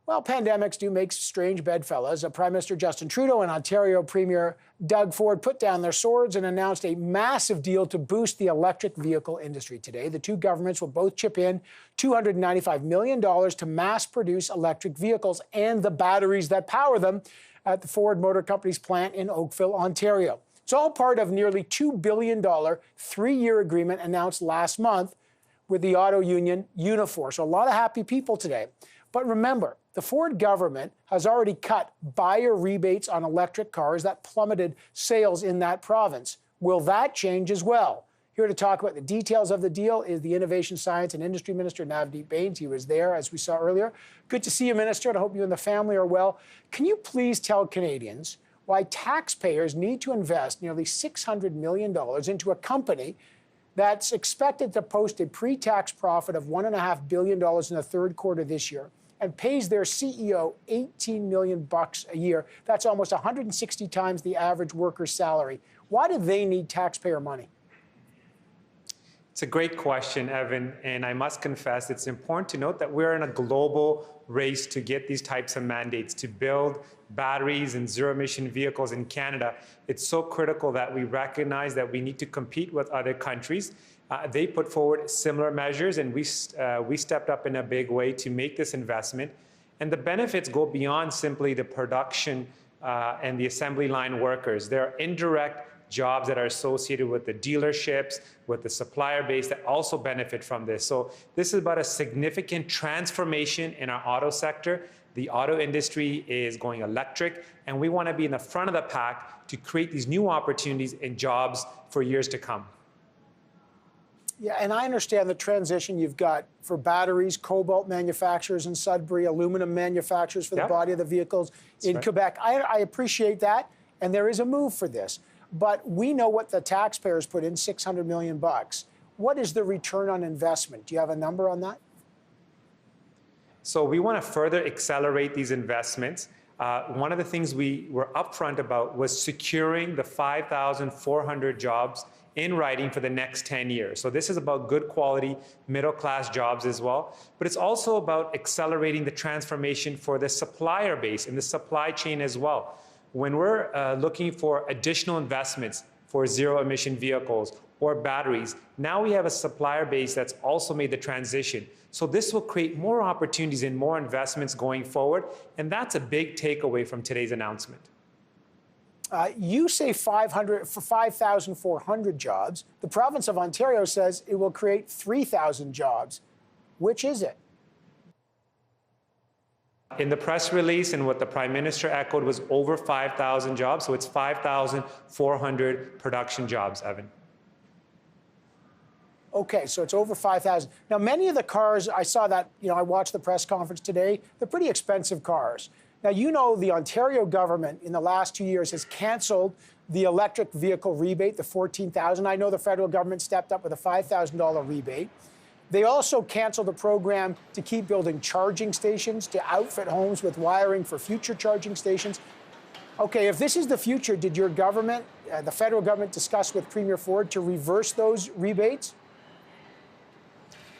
Well, pandemics do make strange bedfellows. Prime Minister Justin Trudeau and Ontario Premier Doug Ford put down their swords and announced a massive deal to boost the electric vehicle industry today. The two governments will both chip in $295 million to mass produce electric vehicles and the batteries that power them at the Ford Motor Company's plant in Oakville, Ontario. It's all part of nearly $2 billion three-year agreement announced last month with the auto union Unifor. So a lot of happy people today. But remember, the Ford government has already cut buyer rebates on electric cars that plummeted sales in that province. Will that change as well? Here to talk about the details of the deal is the Innovation, Science and Industry Minister Navdeep Bains. He was there, as we saw earlier. Good to see you, Minister, and I hope you and the family are well. Can you please tell Canadians why taxpayers need to invest nearly $600 million into a company that's expected to post a pre-tax profit of $1.5 billion in the third quarter this year and pays their CEO $18 million a year? That's almost 160 times the average worker's salary. Why do they need taxpayer money? It's a great question, Evan, and I must confess it's important to note that we're in a global race to get these types of mandates to build batteries and zero-emission vehicles in Canada. It's so critical that we recognize that we need to compete with other countries. They put forward similar measures, and we stepped up in a big way to make this investment. And the benefits go beyond simply the production and the assembly line workers. There are indirect jobs that are associated with the dealerships, with the supplier base that also benefit from this. So this is about a significant transformation in our auto sector. The auto industry is going electric, and we want to be in the front of the pack to create these new opportunities and jobs for years to come. Yeah, and I understand the transition you've got for batteries, cobalt manufacturers in Sudbury, aluminum manufacturers for the body of the vehicles in Quebec. I appreciate that, and there is a move for this. But we know what the taxpayers put in, $600 million. What is the return on investment? Do you have a number on that? So we want to further accelerate these investments. One of the things we were upfront about was securing the 5,400 jobs in writing for the next 10 years. So this is about good quality, middle-class jobs as well. But it's also about accelerating the transformation for the supplier base and the supply chain as well. When we're looking for additional investments for zero-emission vehicles or batteries, now we have a supplier base that's also made the transition. So this will create more opportunities and more investments going forward, and that's a big takeaway from today's announcement. You say 5,400 jobs. The province of Ontario says it will create 3,000 jobs. Which is it? In the press release and what the Prime Minister echoed was over 5,000 jobs, so it's 5,400 production jobs, Evan. Okay, so it's over 5,000. Now, many of the cars, I saw that, I watched the press conference today, they're pretty expensive cars. Now, the Ontario government in the last 2 years has canceled the electric vehicle rebate, the $14,000. I know the federal government stepped up with a $5,000 rebate. They also canceled a program to keep building charging stations, to outfit homes with wiring for future charging stations. Okay, if this is the future, did your government, the federal government, discuss with Premier Ford to reverse those rebates?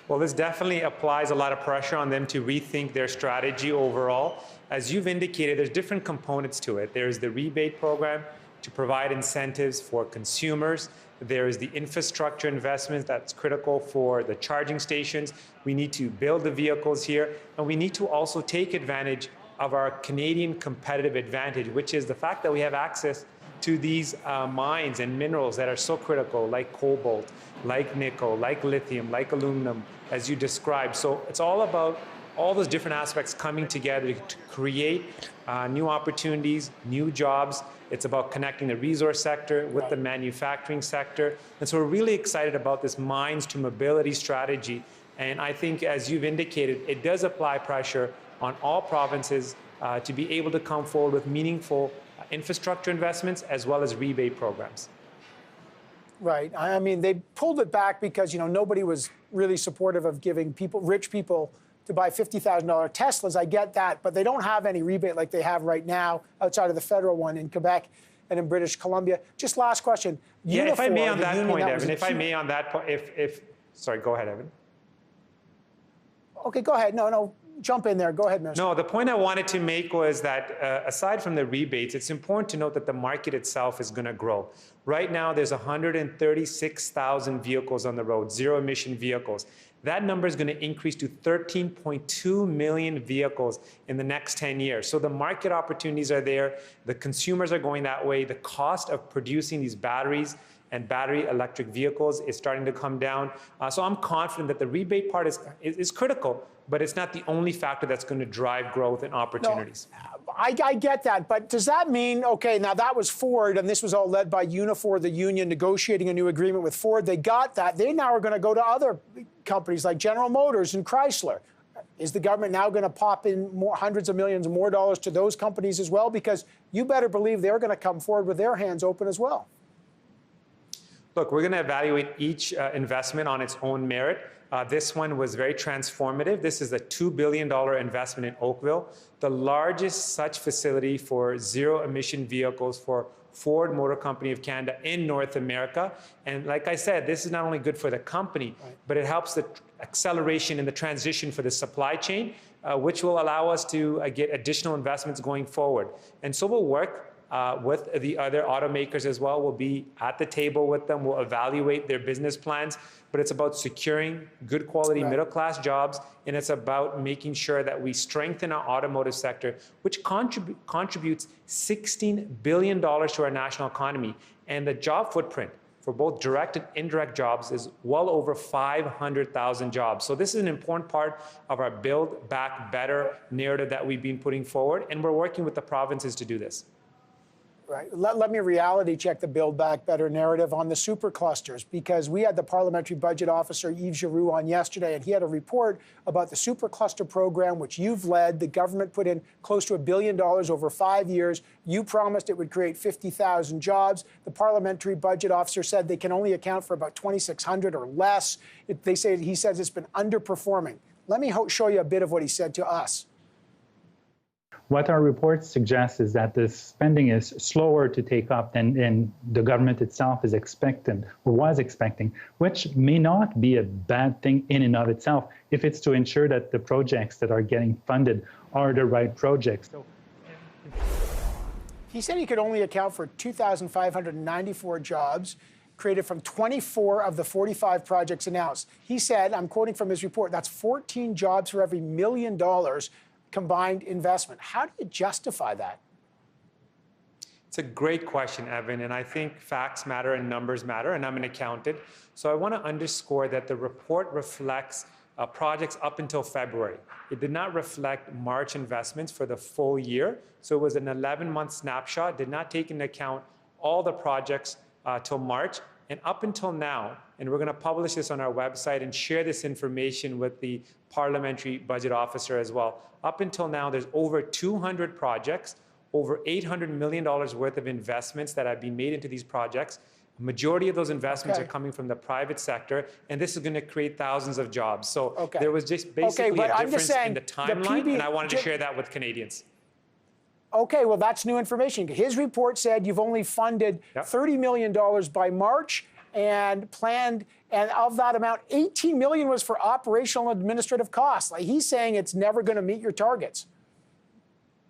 Well, this definitely applies a lot of pressure on them to rethink their strategy overall. As you've indicated, there's different components to it. There's the rebate program to provide incentives for consumers. There is the infrastructure investments that's critical for the charging stations. We need to build the vehicles here, and we need to also take advantage of our Canadian competitive advantage, which is the fact that we have access to these mines and minerals that are so critical, like cobalt, like nickel, like lithium, like aluminum, as you described. So it's all about all those different aspects coming together to create new opportunities, new jobs. It's about connecting the resource sector with the manufacturing sector. And so we're really excited about this mines to mobility strategy. And I think, as you've indicated, it does apply pressure on all provinces to be able to come forward with meaningful infrastructure investments as well as rebate programs. Right. I mean, they pulled it back because, nobody was really supportive of giving rich people to buy $50,000 Teslas. I get that, but they don't have any rebate like they have right now outside of the federal one in Quebec and in British Columbia. Just last question. Yeah, if I may on that point, Evan, sorry, go ahead, Evan. Okay, go ahead. No, jump in there. Go ahead, Minister. No, the point I wanted to make was that aside from the rebates, it's important to note that the market itself is going to grow. Right now, there's 136,000 vehicles on the road, zero-emission vehicles. That number is going to increase to 13.2 million vehicles in the next 10 years. So the market opportunities are there. The consumers are going that way. The cost of producing these batteries and battery electric vehicles is starting to come down. So I'm confident that the rebate part is critical, but it's not the only factor that's going to drive growth and opportunities. No, I get that, but does that mean, okay, now that was Ford, and this was all led by Unifor, the union, negotiating a new agreement with Ford. They got that. They now are going to go to other companies like General Motors and Chrysler. Is the government now going to pop in hundreds of millions more dollars to those companies as well? Because you better believe they're going to come forward with their hands open as well. Look, we're going to evaluate each investment on its own merit. This one was very transformative. This is a $2 billion investment in Oakville, the largest such facility for zero-emission vehicles for Ford Motor Company of Canada in North America. And like I said, this is not only good for the company, but it helps the acceleration in the transition for the supply chain, which will allow us to get additional investments going forward. And so we'll work with the other automakers as well. We'll be at the table with them. We'll evaluate their business plans. But it's about securing good quality middle-class jobs, and it's about making sure that we strengthen our automotive sector, which contributes $16 billion to our national economy. And the job footprint for both direct and indirect jobs is well over 500,000 jobs. So this is an important part of our Build Back Better narrative that we've been putting forward, and we're working with the provinces to do this. Right. Let me reality check the Build Back Better narrative on the superclusters, because we had the Parliamentary Budget Officer, Yves Giroux, on yesterday, and he had a report about the supercluster program, which you've led. The government put in close to $1 billion over 5 years. You promised it would create 50,000 jobs. The Parliamentary Budget Officer said they can only account for about 2,600 or less. He says it's been underperforming. Let me show you a bit of what he said to us. What our report suggests is that the spending is slower to take up than the government itself is expecting or was expecting, which may not be a bad thing in and of itself if it's to ensure that the projects that are getting funded are the right projects. He said he could only account for 2,594 jobs created from 24 of the 45 projects announced. He said, I'm quoting from his report, that's 14 jobs for every $1 million combined investment. How do you justify that? It's a great question, Evan, and I think facts matter and numbers matter, and I'm an accountant. So I want to underscore that the report reflects projects up until February. It did not reflect March investments for the full year, so it was an 11-month snapshot, did not take into account all the projects till March. And up until now, and we're going to publish this on our website and share this information with the Parliamentary Budget Officer as well. Up until now, there's over 200 projects, over $800 million worth of investments that have been made into these projects. The majority of those investments are coming from the private sector, and this is going to create thousands of jobs. So there was just basically a difference in the timeline, and I wanted to share that with Canadians. Okay, well, that's new information. His report said you've only funded $30 million by March and planned, and of that amount, $18 million was for operational and administrative costs. Like, he's saying it's never going to meet your targets.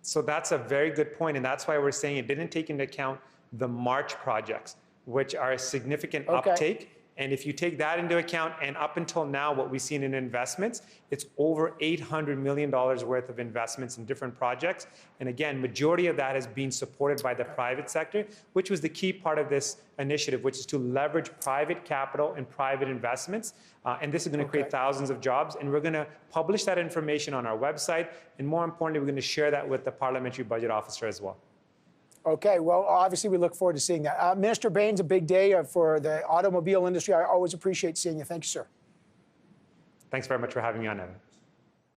So that's a very good point, and that's why we're saying it didn't take into account the March projects, which are a significant uptake. And if you take that into account, and up until now, what we've seen in investments, it's over $800 million worth of investments in different projects. And again, majority of that has been supported by the private sector, which was the key part of this initiative, which is to leverage private capital and private investments. And this is going to create thousands of jobs. And we're going to publish that information on our website. And more importantly, we're going to share that with the Parliamentary Budget Officer as well. Okay, well, obviously, we look forward to seeing that. Minister Bains, a big day for the automobile industry. I always appreciate seeing you. Thank you, sir. Thanks very much for having me on, Evan.